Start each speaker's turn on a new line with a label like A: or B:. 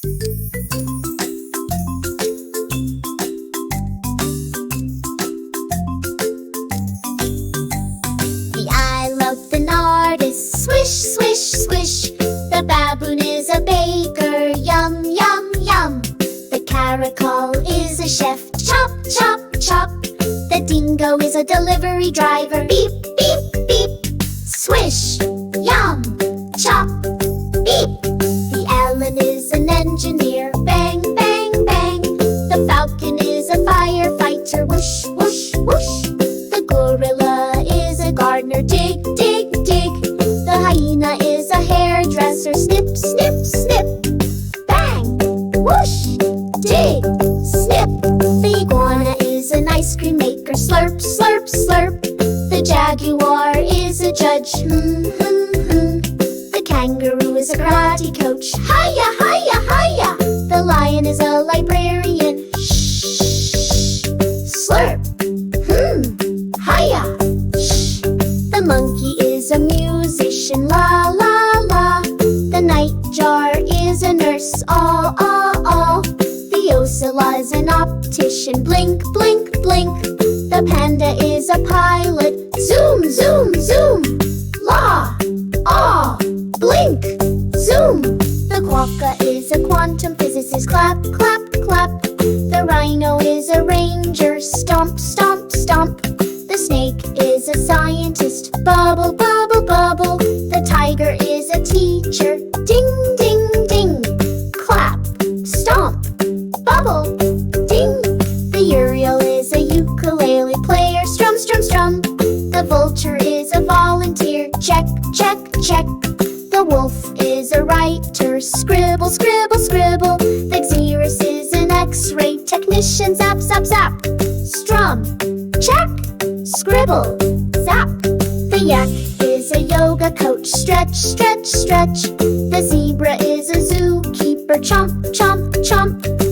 A: The eye of an artist, swish, swish, swish. The baboon is a baker, yum, yum, yum. The caracol is a chef, chop, chop, chop. The dingo is a delivery driver, beep, beep, beep. Swish, yum, chop, beep. The Ellen is an engineer, bang, bang, bang. The falcon is a firefighter, whoosh, whoosh, whoosh. The gorilla is a gardener, dig, dig, dig. The hyena is a hairdresser, snip, snip, snip. Bang, whoosh, dig, snip. The iguana is an ice cream maker, slurp, slurp, slurp. The jaguar is a judge, The kangaroo is a karate coach, hiya, hiya, hiya. The lion is a librarian, shh, slurp, hiya, shh. The monkey is a musician, la, la, la. The nightjar is a nurse, aw, aw, aw. The ocelot is an optician, blink, blink, blink. The panda is a pilot, zoom, zoom, zoom. La, aw, blink, zoom. The quokka is a quantum physicist, clap, clap, clap. The rhino is a ranger, stomp, stomp, stomp. The snake is a scientist, bubble, bubble, bubble. The tiger is a teacher, ding, ding, ding. Clap, stomp, bubble, ding. The Uriel is a ukulele player, strum, strum, strum. The vulture is a volunteer, check, check, check. The wolf is a writer, scribble, scribble, scribble. The xerus is an x-ray technician, zap, zap, zap. Strum, check, scribble, zap. The yak is a yoga coach, stretch, stretch, stretch. The zebra is a zookeeper, chomp, chomp, chomp.